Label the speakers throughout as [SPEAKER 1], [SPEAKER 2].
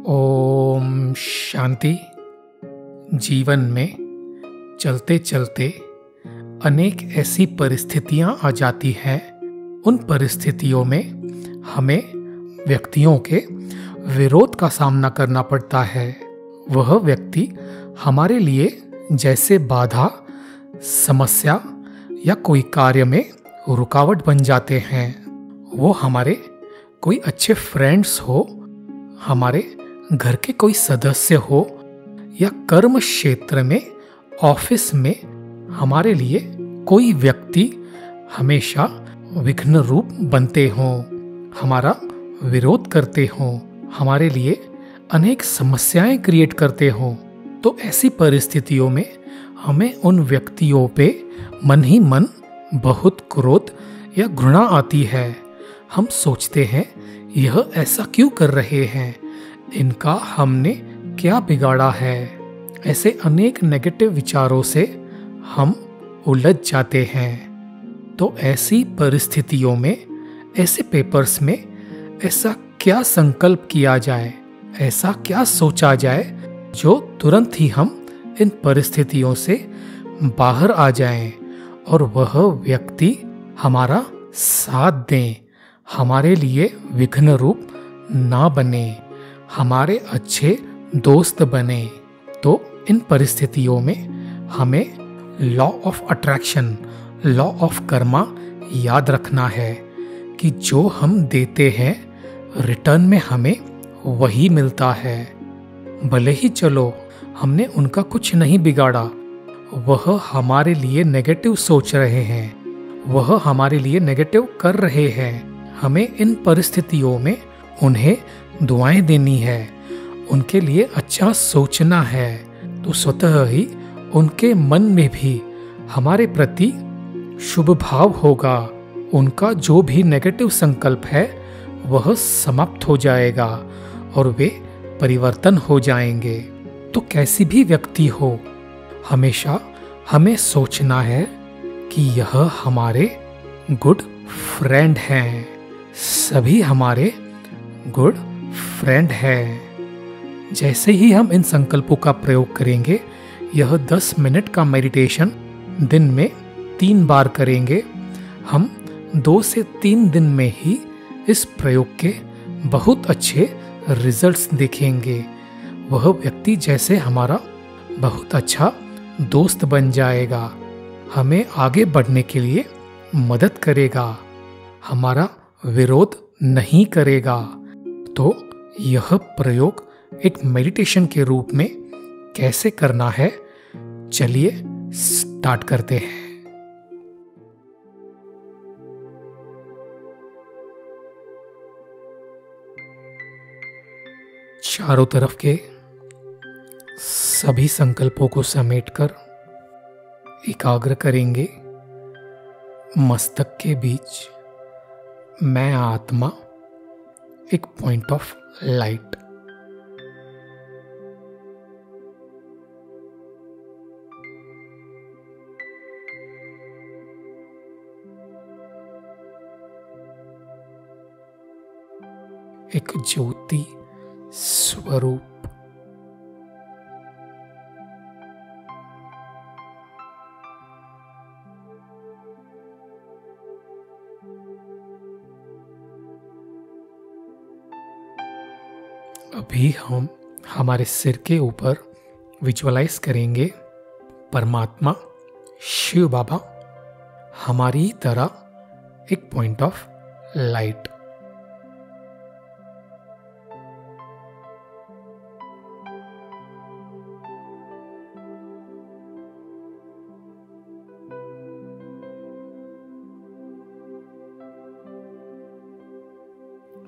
[SPEAKER 1] ओम शांति। जीवन में चलते चलते अनेक ऐसी परिस्थितियां आ जाती हैं। उन परिस्थितियों में हमें व्यक्तियों के विरोध का सामना करना पड़ता है। वह व्यक्ति हमारे लिए जैसे बाधा, समस्या या कोई कार्य में रुकावट बन जाते हैं। वो हमारे कोई अच्छे फ्रेंड्स हो, हमारे घर के कोई सदस्य हो या कर्म क्षेत्र में, ऑफिस में हमारे लिए कोई व्यक्ति हमेशा विघ्न रूप बनते हों, हमारा विरोध करते हों, हमारे लिए अनेक समस्याएं क्रिएट करते हों। तो ऐसी परिस्थितियों में हमें उन व्यक्तियों पे मन ही मन बहुत क्रोध या घृणा आती है। हम सोचते हैं यह ऐसा क्यों कर रहे हैं, इनका हमने क्या बिगाड़ा है। ऐसे अनेक नेगेटिव विचारों से हम उलझ जाते हैं। तो ऐसी परिस्थितियों में, ऐसे पेपर्स में ऐसा क्या संकल्प किया जाए, ऐसा क्या सोचा जाए जो तुरंत ही हम इन परिस्थितियों से बाहर आ जाएं और वह व्यक्ति हमारा साथ दें, हमारे लिए विघ्न रूप ना बने, हमारे अच्छे दोस्त बने। तो इन परिस्थितियों में हमें law of attraction, law of Karma याद रखना है कि जो हम देते हैं रिटर्न में हमें वही मिलता है। भले ही चलो हमने उनका कुछ नहीं बिगाड़ा, वह हमारे लिए नेगेटिव सोच रहे हैं, वह हमारे लिए नेगेटिव कर रहे हैं। हमें इन परिस्थितियों में उन्हें दुआएं देनी है, उनके लिए अच्छा सोचना है। तो स्वतः ही उनके मन में भी हमारे प्रति शुभ भाव होगा। उनका जो भी नेगेटिव संकल्प है वह समाप्त हो जाएगा और वे परिवर्तन हो जाएंगे। तो कैसी भी व्यक्ति हो, हमेशा हमें सोचना है कि यह हमारे गुड फ्रेंड हैं, सभी हमारे गुड फ्रेंड हैं। जैसे ही हम इन संकल्पों का प्रयोग करेंगे, यह 10 मिनट का मेडिटेशन दिन में 3 बार करेंगे, हम 2 से 3 दिन में ही इस प्रयोग के बहुत अच्छे रिजल्ट्स देखेंगे। वह व्यक्ति जैसे हमारा बहुत अच्छा दोस्त बन जाएगा, हमें आगे बढ़ने के लिए मदद करेगा, हमारा विरोध नहीं करेगा। तो यह प्रयोग एक मेडिटेशन के रूप में कैसे करना है, चलिए स्टार्ट करते हैं। चारों तरफ के सभी संकल्पों को समेटकर एकाग्र करेंगे। मस्तक के बीच मैं आत्मा, एक पॉइंट ऑफ लाइट। एक ज्योति स्वरूप। अभी हम हमारे सिर के ऊपर विजुअलाइज करेंगे परमात्मा शिव बाबा हमारी तरह एक पॉइंट ऑफ लाइट।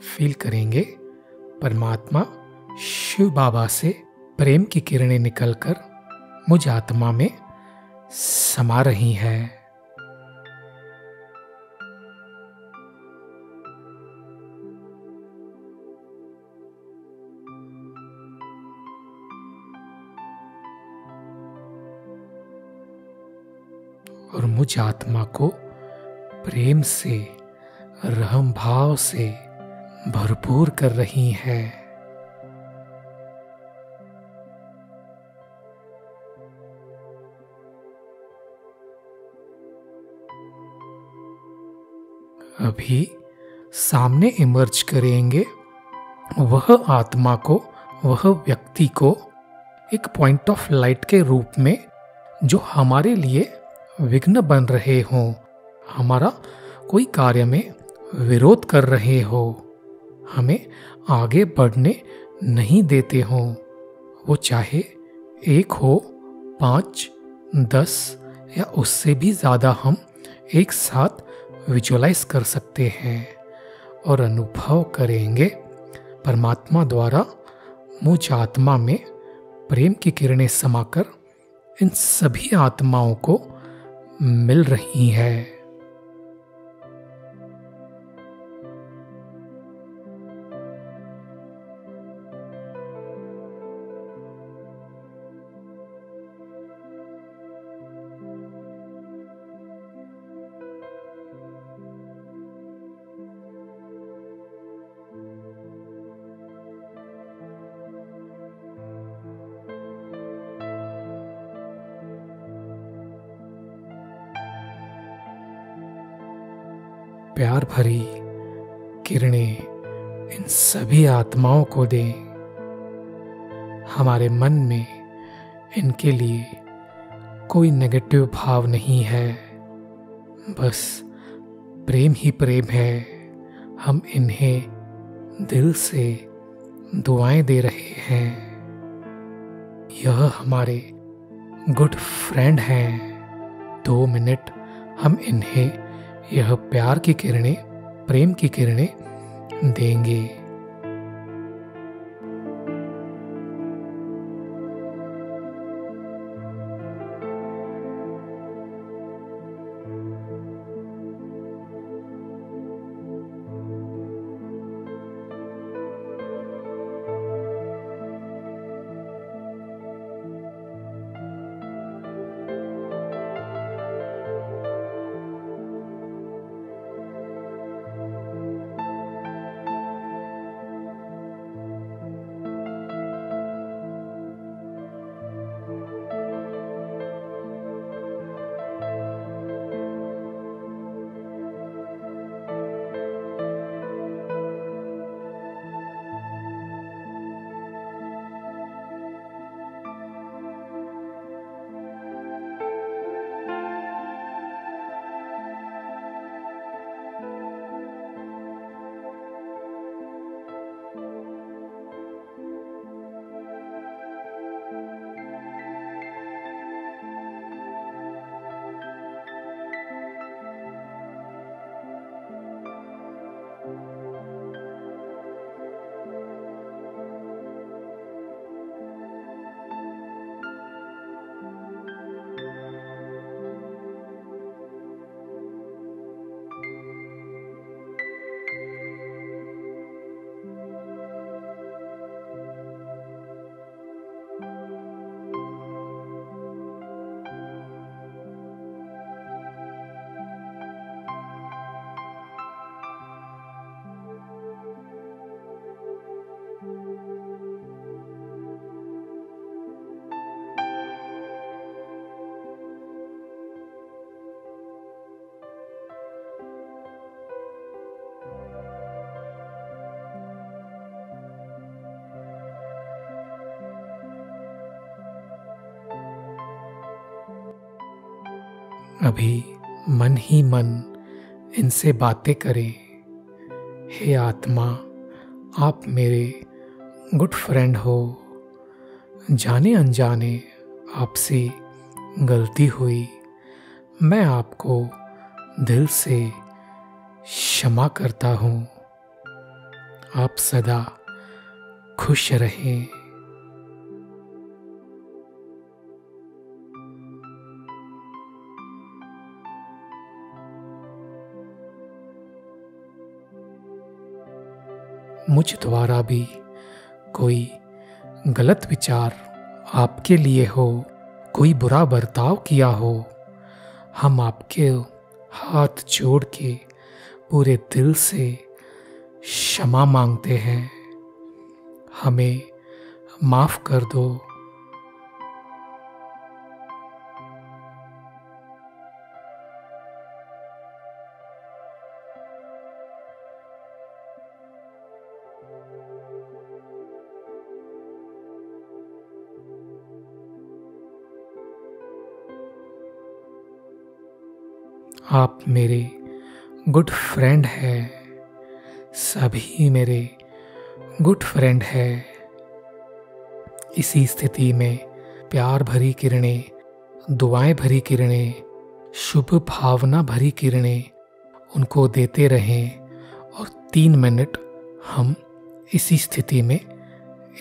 [SPEAKER 1] फील करेंगे परमात्मा शिव बाबा से प्रेम की किरणें निकलकर मुझ आत्मा में समा रही हैं। और मुझ आत्मा को प्रेम से, रहम भाव से भरपूर कर रही है। अभी सामने इमर्ज करेंगे वह आत्मा को, वह व्यक्ति को एक पॉइंट ऑफ लाइट के रूप में जो हमारे लिए विघ्न बन रहे हों, हमारा कोई कार्य में विरोध कर रहे हो, हमें आगे बढ़ने नहीं देते हों। वो चाहे 1 हो, 5, 10 या उससे भी ज़्यादा हम एक साथ विजुअलाइज कर सकते हैं और अनुभव करेंगे परमात्मा द्वारा मुझ आत्मा में प्रेम की किरणें समाकर इन सभी आत्माओं को मिल रही हैं। प्यार भरी किरणें इन सभी आत्माओं को दें। हमारे मन में इनके लिए कोई नेगेटिव भाव नहीं है, बस प्रेम ही प्रेम है। हम इन्हें दिल से दुआएं दे रहे हैं। यह हमारे गुड फ्रेंड हैं। 2 मिनट हम इन्हें यह प्यार की किरणें, प्रेम की किरणें देंगे। अभी मन ही मन इनसे बातें करें। हे आत्मा, आप मेरे गुड फ्रेंड हो। जाने अनजाने आपसे गलती हुई, मैं आपको दिल से क्षमा करता हूँ। आप सदा खुश रहें। मुझ द्वारा भी कोई गलत विचार आपके लिए हो, कोई बुरा बर्ताव किया हो, हम आपके हाथ जोड़ के पूरे दिल से क्षमा मांगते हैं। हमें माफ कर दो। आप मेरे गुड फ्रेंड है, सभी मेरे गुड फ्रेंड है। इसी स्थिति में प्यार भरी किरणें, दुआएं भरी किरणें, शुभ भावना भरी किरणें उनको देते रहें और 3 मिनट हम इसी स्थिति में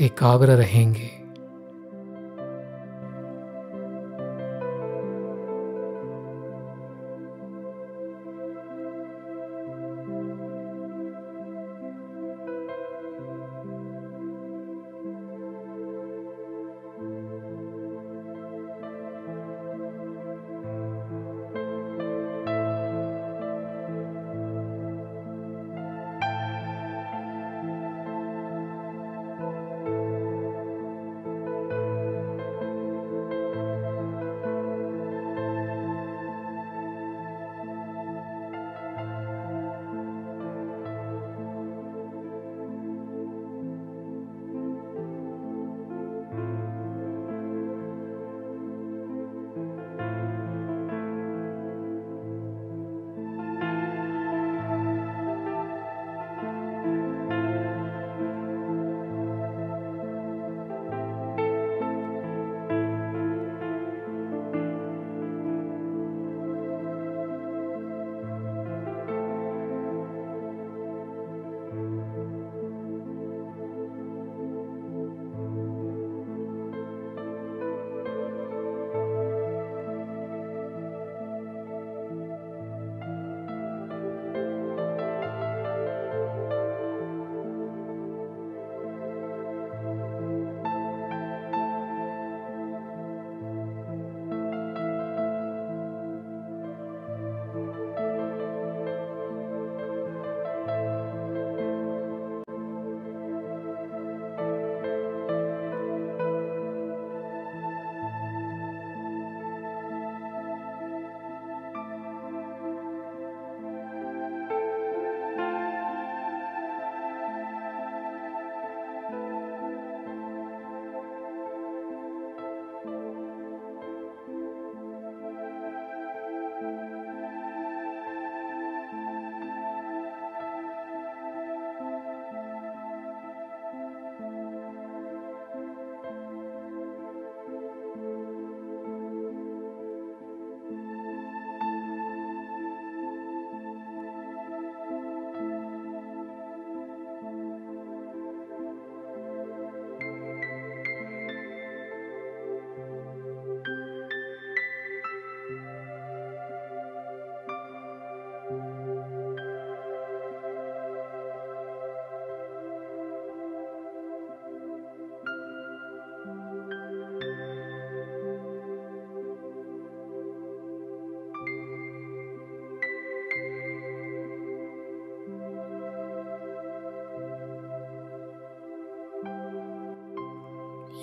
[SPEAKER 1] एकाग्र रहेंगे।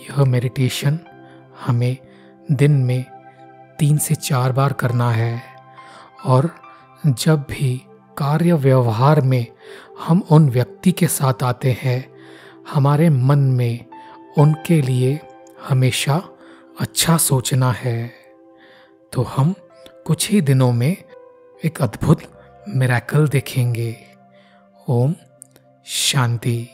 [SPEAKER 1] यह मेडिटेशन हमें दिन में 3 से 4 बार करना है और जब भी कार्य व्यवहार में हम उन व्यक्ति के साथ आते हैं, हमारे मन में उनके लिए हमेशा अच्छा सोचना है, तो हम कुछ ही दिनों में एक अद्भुत मिरेकल देखेंगे। ओम शांति।